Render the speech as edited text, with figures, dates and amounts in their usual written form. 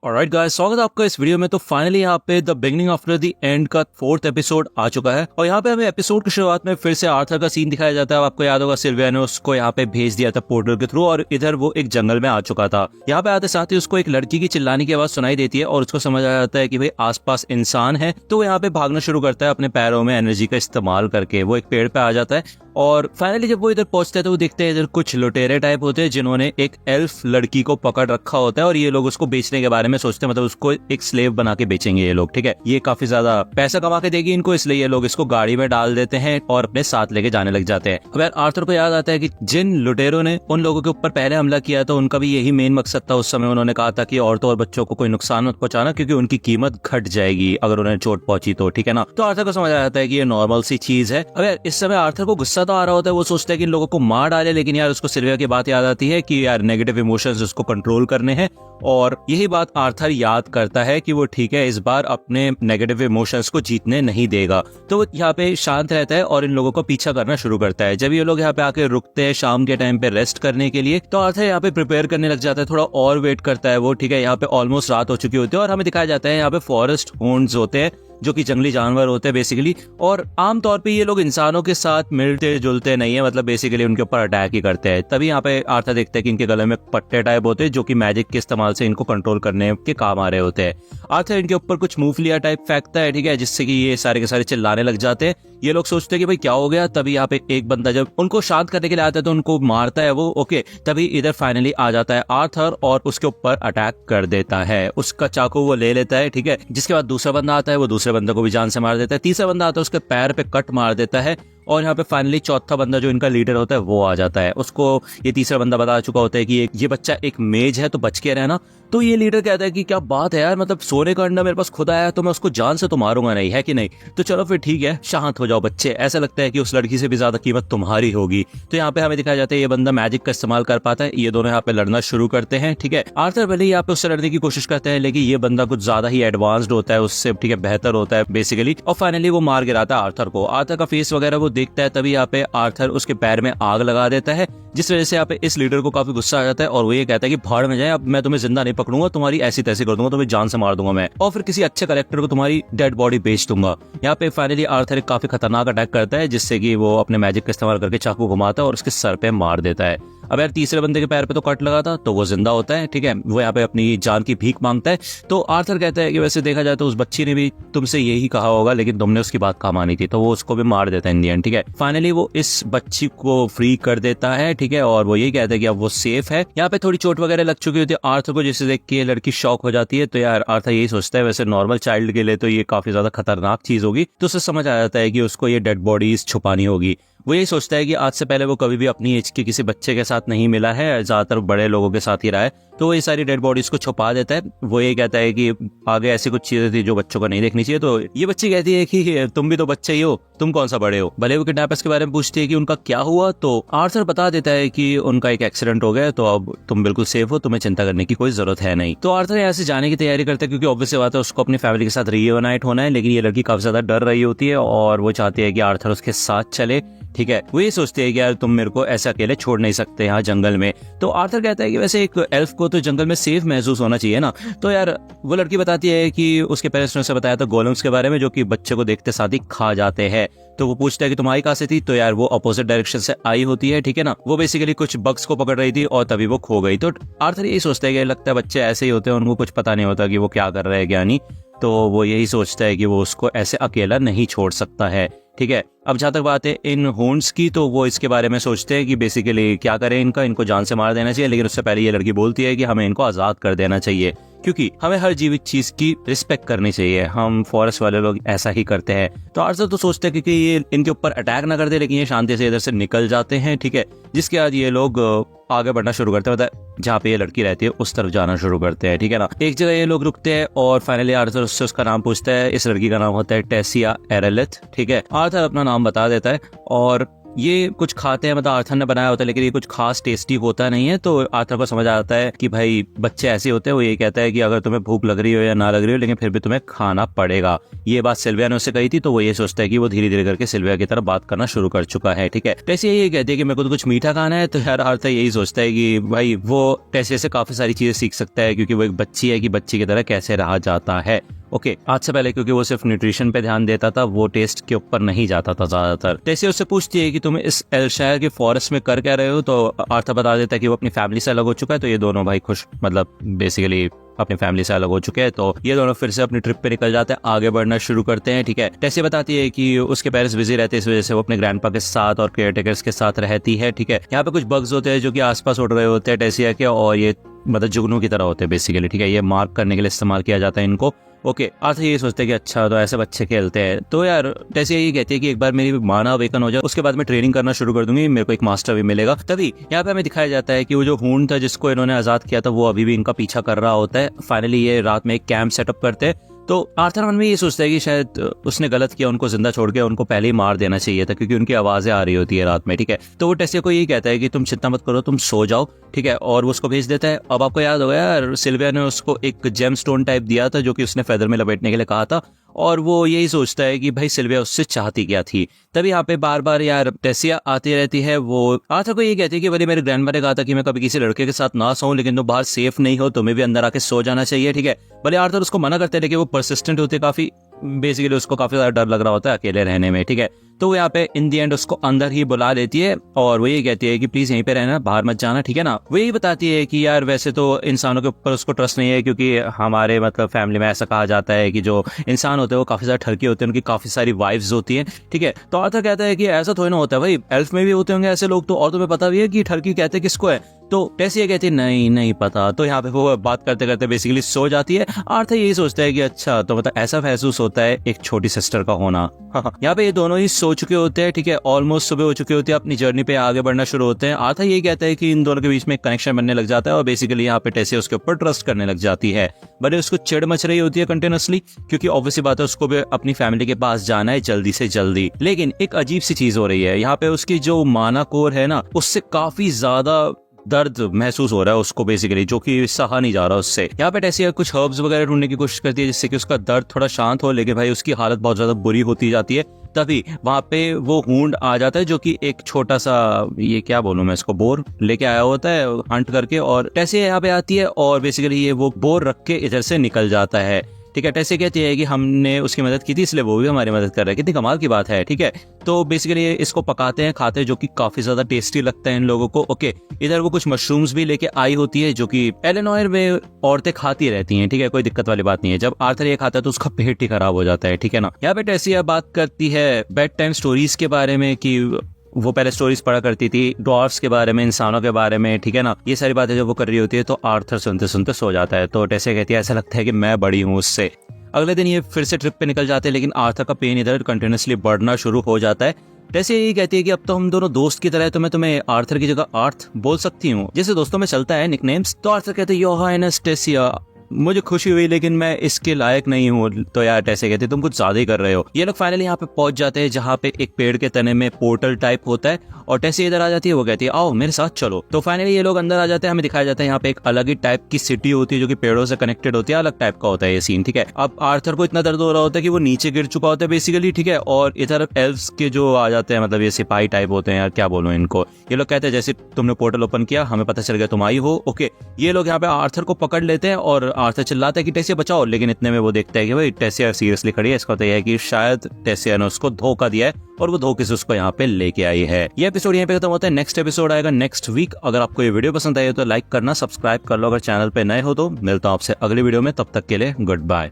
Alright guys, स्वागत है आपका इस वीडियो में। तो फाइनली यहाँ पे the beginning after the end का 4th एपिसोड आ चुका है और यहाँ पे हमें एपिसोड की शुरुआत में फिर से आर्थर का सीन दिखाया जाता है। आपको याद होगा सिल्विया ने उसको यहाँ पे भेज दिया था पोर्टल के थ्रू और इधर वो एक जंगल में आ चुका था। यहाँ पे आते साथ ही उसको एक लड़की की चिल्लाने की आवाज सुनाई देती है और उसको समझ आ जाता है कि भाई आसपास इंसान है। तो वो यहाँ पे भागना शुरू करता है अपने पैरों में एनर्जी का इस्तेमाल करके। वो एक पेड़ पे आ जाता है और फाइनली जब वो इधर पहुंचता है तो वो देखते हैं इधर कुछ लुटेरे टाइप होते हैं जिन्होंने एक एल्फ लड़की को पकड़ रखा होता है और ये लोग उसको बेचने के बारे में सोचते हैं, मतलब उसको एक स्लेव बना के बेचेंगे ये लोग। ठीक है, ये काफी ज्यादा पैसा कमा के देगी इनको, इसलिए ये लोग इसको गाड़ी में डाल देते हैं और अपने साथ लेके जाने लग जाते हैं। अब यार आर्थर को याद आता है कि जिन लुटेरों ने उन लोगों के ऊपर पहले हमला किया था उनका भी यही मेन मकसद था। उस समय उन्होंने कहा था कि औरतों और बच्चों को कोई नुकसान मत पहुंचाना क्योंकि उनकी कीमत घट जाएगी अगर उन्हें चोट पहुंची तो। ठीक है ना, तो आर्थर को समझ आ जाता है कि ये नॉर्मल सी चीज है। अब यार इस समय आर्थर को गुस्सा तो आ रहा होता है, वो सोचता है कि इन लोगों को मार डाले, लेकिन यार उसको सिल्विया की बात याद आती है कि यार नेगेटिव इमोशंस उसको कंट्रोल करने हैं और यही बात आर्थर याद करता है कि वो ठीक है इस बार अपने नेगेटिव इमोशंस को जीतने नहीं देगा। तो वो यहाँ पे शांत रहता है और इन लोगों को पीछा करना शुरू करता है। जब ये लोग यहाँ पे आके रुकते हैं शाम के टाइम पे रेस्ट करने के लिए तो आर्थर यहाँ पे प्रिपेयर करने लग जाता है, थोड़ा और वेट करता है वो। ठीक है, यहाँ पे ऑलमोस्ट रात हो चुकी होती है और हमें दिखाया जाता है यहाँ पे फॉरेस्ट होन्ड्स होते हैं जो कि जंगली जानवर होते हैं बेसिकली। और आमतौर पे ये लोग इंसानों के साथ मिलते जुलते नहीं है, मतलब बेसिकली उनके ऊपर अटैक ही करते हैं। तभी यहाँ पे आर्थर देखते हैं कि इनके गले में पट्टे टाइप होते हैं जो कि मैजिक के इस्तेमाल से इनको कंट्रोल करने के काम आ रहे होते हैं। आर्थर इनके ऊपर कुछ मूंगफलियां टाइप फेंकता है, ठीक है, जिससे कि ये सारे के सारे चिल्लाने लग जाते हैं। ये लोग सोचते हैं कि भाई क्या हो गया। तभी यहाँ पे एक बंदा जब उनको शांत करने के लिए आता है तो उनको मारता है वो। ओके, तभी इधर फाइनली आ जाता है आर्थर और उसके ऊपर अटैक कर देता है। उसका चाकू वो ले लेता है, ठीक है। जिसके बाद दूसरा बंदा आता है, वो दूसरे बंदे को भी जान से मार देता है। तीसरा बंदा आता है, उसके पैर पे कट मार देता है और यहाँ पे फाइनली चौथा बंदा जो इनका लीडर होता है वो आ जाता है। उसको ये तीसरा बंदा बता चुका होता है कि ये बच्चा एक मेज है तो बच के रहना। तो ये लीडर कहता है कि क्या बात है यार, मतलब सोने का अंडा मेरे पास खुद आया तो मैं उसको जान से तो मारूंगा नहीं, है कि नहीं। तो चलो फिर ठीक है, शांत हो जाओ बच्चे, ऐसा लगता है कि उस लड़की से भी ज्यादा कीमत तुम्हारी होगी। तो यहाँ पे हमें दिखाया जाता है ये बंदा मैजिक का इस्तेमाल कर पाता है। ये दोनों यहाँ पे लड़ना शुरू करते हैं। ठीक है, आर्थर भले ही यहाँ पे उससे लड़ने की कोशिश करते हैं लेकिन ये बंदा कुछ ज्यादा ही एडवांस्ड होता है उससे, ठीक है, बेहतर होता है बेसिकली। और फाइनली वो मार गिराता है आर्थर को। आर्थर का फेस वगैरह वो देखता है, तभी यहाँ पे आर्थर उसके पैर में आग लगा देता है, जिस वजह से यहाँ पे इस लीडर को काफी गुस्सा आ जाता है और वो ये कहता है कि भाड़ में जाए, अब मैं तुम्हें जिंदा नहीं पकड़ूंगा, तुम्हारी ऐसी तैसी कर दूंगा, तुम्हें जान से मार दूंगा मैं और फिर किसी अच्छे कलेक्टर को तुम्हारी डेड बॉडी बेच दूंगा। यहाँ पे फाइनली आर्थर एक काफी खतरनाक अटैक करता है जिससे कि वो अपने मैजिक का इस्तेमाल करके चाकू घुमाता है और उसके सर पे मार देता है। अब यार तीसरे बंदे के पैर पे तो कट लगा था तो वो जिंदा होता है, ठीक है। वो यहाँ पे अपनी जान की भीख मांगता है। तो आर्थर कहता है कि वैसे देखा जाए तो उस बच्ची ने भी तुमसे यही कहा होगा लेकिन तुमने उसकी बात काम आनी थी, तो वो उसको भी मार देता है इन दी एंड। ठीक है, फाइनली वो इस बच्ची को फ्री कर देता है, ठीक है, और वो यही कहता है कि अब वो सेफ है। यहाँ पे थोड़ी चोट वगैरह लग चुकी होती है आर्थर को, जिससे देख के लड़की शॉक हो जाती है। तो यार आर्थर यही सोचता है वैसे नॉर्मल चाइल्ड के लिए तो ये काफी ज्यादा खतरनाक चीज होगी, तो उसे समझ आ जाता है कि उसको ये डेड बॉडीज छुपानी होगी। वो यही सोचता है कि आज से पहले वो कभी भी अपनी एज के किसी बच्चे के साथ नहीं मिला है, ज्यादातर बड़े लोगों के साथ ही रहा है, तो वो ये सारी डेड बॉडीज को छुपा देता है। वो ये कहता है कि आगे ऐसी कुछ चीजें थी जो बच्चों को नहीं देखनी चाहिए। तो ये बच्ची कहती है कि तुम भी तो बच्चे ही हो, तुम कौन सा बड़े हो। भले वो किडनैपर्स के बारे में पूछती है कि उनका क्या हुआ, तो आर्थर बता देता है कि उनका एक एक्सीडेंट हो गया, तो अब तुम बिल्कुल सेफ हो, तुम्हें चिंता करने की कोई जरूरत है नहीं। तो आर्थर यहाँ से जाने की तैयारी करता है क्योंकि ऑब्वियस बात है उसको अपनी फैमिली के साथ रीयूनाइट होना है, लेकिन ये लड़की काफी ज्यादा डर रही होती है और वो चाहती है कि आर्थर उसके साथ चले। ठीक है, वो ये सोचते हैं कि यार तुम मेरे को ऐसे अकेले छोड़ नहीं सकते यहाँ जंगल में। तो आर्थर कहता है कि वैसे एक एल्फ को तो जंगल में सेफ महसूस होना चाहिए ना। तो यार वो लड़की बताती है कि उसके पेरेंट्स ने उसे बताया था गोलेम्स के बारे में जो कि बच्चे को देखते साथ ही खा जाते हैं। तो वो पूछता है कि तुम्हारी कहाँ से थी, तो यार वो अपोजिट डायरेक्शन से आई होती है, ठीक है ना। वो बेसिकली कुछ बग्स को पकड़ रही थी और तभी वो खो गई। तो आर्थर यही सोचता है कि लगता है बच्चे ऐसे ही होते हैं, उनको कुछ पता नहीं होता कि वो क्या कर रहे हैं क्या नहीं। तो वो यही सोचता है कि वो उसको ऐसे अकेला नहीं छोड़ सकता है। ठीक है, अब जहाँ तक बात है इन होन्ड्स की, तो वो इसके बारे में सोचते हैं कि बेसिकली क्या करें, इनको जान से मार देना चाहिए, लेकिन उससे पहले ये लड़की बोलती है कि हमें इनको आजाद कर देना चाहिए क्योंकि हमें हर जीवित चीज की रिस्पेक्ट करनी चाहिए। हम फॉरेस्ट वाले लोग ऐसा ही करते हैं। तो आर्थर तो सोचते हैं कि ये इनके ऊपर अटैक ना कर दे, लेकिन ये शांति से इधर से निकल जाते हैं। ठीक है, जिसके बाद ये लोग आगे बढ़ना शुरू करते हैं, मतलब जहाँ पे ये लड़की रहती है उस तरफ जाना शुरू करते हैं। ठीक है ना, एक जगह ये लोग रुकते हैं और फाइनली आर्थर उससे उसका नाम पूछता है। इस लड़की का नाम होता है टेसिया एरेलिथ। ठीक है, आर्थर अपना नाम बता देता है और ये कुछ खाते हैं, मतलब आर्थर ने बनाया होता है, लेकिन ये कुछ खास टेस्टी होता नहीं है। तो आर्थर को समझ आता है कि भाई बच्चे ऐसे होते हैं। वो ये कहता है कि अगर तुम्हें भूख लग रही हो या ना लग रही हो, लेकिन फिर भी तुम्हें खाना पड़ेगा। ये बात सिल्विया ने उससे कही थी, तो वो ये सोचता है कि वो धीरे धीरे करके सिल्विया की तरफ बात करना शुरू कर चुका है। ठीक है, टेसिया ये कहती है कि मेरे को तो कुछ मीठा खाना है। तो यार आर्थर यही सोचता है कि भाई वो टेसिया से काफी सारी चीजें सीख सकता है, क्योंकि वो एक बच्ची है कि बच्ची की तरह कैसे रहा जाता है। ओके, आज से पहले क्योंकि वो सिर्फ न्यूट्रिशन पे ध्यान देता था, वो टेस्ट के ऊपर नहीं जाता था ज्यादातर। टेसिया उससे पूछती है कि तुम इस एल्शायर के फॉरेस्ट में कर क्या रहे हो। तो आर्थर बता देता है कि वो अपनी फैमिली से अलग हो चुका है। तो ये दोनों भाई खुश, मतलब बेसिकली अपनी फैमिली से अलग हो चुके हैं। तो ये दोनों फिर से अपनी ट्रिप पे निकल जाते हैं, आगे बढ़ना शुरू करते हैं। ठीक है, टेसिया बताती है कि उसके पेरेंट्स बिजी रहते हैं, इस वजह से वो अपने ग्रैंडपा के साथ और केयरटेकर्स के साथ रहती है। ठीक है, यहाँ पे कुछ बग्स होते हैं जो कि आसपास उड़ रहे होते हैं टेसिया के, और ये मतलब जुगनू की तरह होते हैं बेसिकली। ठीक है, ये मार्क करने के लिए इस्तेमाल किया जाता है इनको। ओके, आर्थर ये सोचते हैं कि अच्छा तो ऐसे बच्चे खेलते हैं। तो यार टेसिया ये कहती है कि एक बार मेरी माना अवेकन हो जाए, उसके बाद मैं ट्रेनिंग करना शुरू कर दूंगी, मेरे को एक मास्टर भी मिलेगा। तभी यहाँ पे हमें दिखाया जाता है कि वो जो हून था जिसको इन्होंने आजाद किया था, वो अभी भी इनका पीछा कर रहा होता है। फाइनली ये रात में एक कैंप सेटअप करते हैं। तो आर्थर मन में ये सोचता है कि शायद उसने गलत किया, उनको जिंदा छोड़ के उनको पहले ही मार देना चाहिए था, क्योंकि उनकी आवाजें आ रही होती है रात में। ठीक है, तो वो टेसिया को यही कहता है कि तुम चिंता मत करो, तुम सो जाओ। ठीक है, और वो उसको भेज देता है। अब आपको याद होगा यार, सिल्विया ने उसको एक जेम स्टोन टाइप दिया था जो कि उसने फेदर में लपेटने के लिए कहा था, और वो यही सोचता है कि भाई सिल्विया उससे चाहती क्या थी। तभी यहाँ पे बार बार यार टेसिया आती रहती है। वो आर्थर को ये कहती है कि भले मेरे ग्रैंडमा ने कहा था कि मैं कभी किसी लड़के के साथ ना सोऊं, लेकिन तुम बाहर सेफ नहीं हो, तुम्हें भी अंदर आके सो जाना चाहिए। ठीक है, भले आर्थर उसको मना करते हैं, लेकिन वो परसिस्टेंट होते काफी, बेसिकली उसको काफी ज्यादा डर लग रहा होता है अकेले रहने में। ठीक है, तो वो यहाँ पे इन दी एंड उसको अंदर ही बुला लेती है, और वो ये कहती है कि प्लीज यहीं पे रहना, बाहर मत जाना। ठीक है ना, वो यही बताती है कि यार वैसे तो इंसानों के ऊपर उसको ट्रस्ट नहीं है, क्योंकि हमारे मतलब फैमिली में ऐसा कहा जाता है कि जो इंसान होते हैं वो काफी ज्यादा ठरकी होते हैं, उनकी काफी सारी वाइफ्स होती हैं। ठीक है, तो आर्थर कहता है कि ऐसा थोड़ी ना होता है भाई, एल्फ में भी होते होंगे ऐसे लोग, तो और तुम्हें पता भी है कि ठरकी कहते किसको है। तो टेसिया कहती है नहीं पता। तो यहाँ पे वो बात करते करते बेसिकली सो जाती है। आर्थर यही सोचता है कि अच्छा तो मतलब ऐसा महसूस होता है एक छोटी सिस्टर का होना। यहाँ पे ये दोनों ही सो चुके होते हैं। ठीक है, ऑलमोस्ट सुबह हो चुके होते हैं, अपनी जर्नी पे आगे बढ़ना शुरू होते हैं। आर्थर यही कहता है कि इन दोनों के बीच में एक कनेक्शन बनने लग जाता है, और बेसिकली यहाँ पे टेसिया उसके ऊपर ट्रस्ट करने लग जाती है। बट उसको चिढ़ मच रही होती है कंटिन्यूअसली, क्योंकि ऑब्वियसली बात है उसको भी अपनी फैमिली के पास जाना है जल्दी से जल्दी। लेकिन एक अजीब सी चीज हो रही है यहाँ पे, उसकी जो माना कोर है ना, उससे काफी ज्यादा दर्द महसूस हो रहा है उसको बेसिकली, जो कि सहा नहीं जा रहा उससे। यहाँ पे टेसिया कुछ हर्ब्स वगैरह ढूंढने की कोशिश करती है जिससे कि उसका दर्द थोड़ा शांत हो, लेकिन भाई उसकी हालत बहुत ज्यादा बुरी होती जाती है। तभी वहां पे वो हूंड आ जाता है, जो कि एक छोटा सा, ये क्या बोलूं मैं इसको, बोर लेके आया होता है हंट करके, और टेसिया यहाँ पे आती है और बेसिकली ये वो बोर रख के इधर से निकल जाता है। ठीक है, टेसिया कहती है कि हमने उसकी मदद की थी इसलिए वो भी हमारी मदद कर रहा है, कितनी कमाल की बात है। ठीक है, तो बेसिकली इसको पकाते हैं, खाते हैं, जो कि काफी ज्यादा टेस्टी लगता है इन लोगों को। ओके, इधर वो कुछ मशरूम्स भी लेके आई होती है, जो कि एलेनोर में औरतें खाती रहती हैं। ठीक है, कोई दिक्कत वाली बात नहीं है। जब आर्थर ये खाता है तो उसका पेट ही खराब हो जाता है। ठीक है ना, यहाँ पे टेसिया बात करती है बेड टाइम स्टोरीज के बारे में, कि वो पहले स्टोरीज पढ़ा करती थी ड्वार्फ्स के बारे में, इंसानों के बारे में। ठीक है ना, ये सारी बातें जब वो कर रही होती है तो आर्थर सुनते सुनते सो जाता है। तो टेसिया कहती है ऐसा लगता है कि मैं बड़ी हूँ उससे। अगले दिन ये फिर से ट्रिप पे निकल जाते हैं, लेकिन आर्थर का पेन इधर कंटिन्यूसली बढ़ना शुरू हो जाता है। टेसिया यही कहती है कि अब तो हम दोनों दोस्त की तरह है, तो मैं तुम्हें आर्थर की जगह आर्थ बोल सकती हूँ, जैसे दोस्तों में चलता है निकनेम्स। तो आर्थर कहते हैं योर हाइनेस टेसिया, मुझे खुशी हुई लेकिन मैं इसके लायक नहीं हूँ। तो यार टेसिया कहते तुम कुछ ज्यादा ही कर रहे हो। ये लोग फाइनली यहाँ पे पहुंच जाते हैं जहाँ पे एक पेड़ के तने में पोर्टल टाइप होता है, और टेसिया इधर आ जाती है। वो कहती है आओ मेरे साथ चलो। तो फाइनली ये लोग अंदर आ जाते हैं। हमें दिखाया जाता है यहाँ पे एक अलग ही टाइप की सिटी होती है जो कि पेड़ों से कनेक्टेड होती है, अलग टाइप का होता है ये सीन। ठीक है, अब आर्थर को इतना दर्द हो रहा होता है कि वो नीचे गिर चुका होता है बेसिकली। ठीक है, और इधर एल्व्स के जो आ जाते हैं, मतलब ये सिपाही टाइप होते हैं, यार क्या बोलूं इनको। ये लोग कहते हैं जैसे तुमने पोर्टल ओपन किया हमें पता चल गया तुम आई हो। ओके, ये लोग यहाँ पे आर्थर को पकड़ लेते हैं और आर्थर चिल्लाता है कि टेसिया बचाओ, लेकिन इतने में वो देखता है कि भाई टेसिया सीरियसली खड़ी है। इसका तो यह है कि शायद टेसिया ने उसको धोखा दिया है और वो धोखे से उसको यहाँ पे लेके आई है। ये एपिसोड यहाँ पे खत्म होता है। नेक्स्ट एपिसोड आएगा नेक्स्ट वीक। अगर आपको ये वीडियो पसंद आई तो लाइक करना, सब्सक्राइब कर लो अगर चैनल पे नए हो तो। मिलता हूँ आपसे अगली वीडियो में, तब तक के लिए गुड बाय।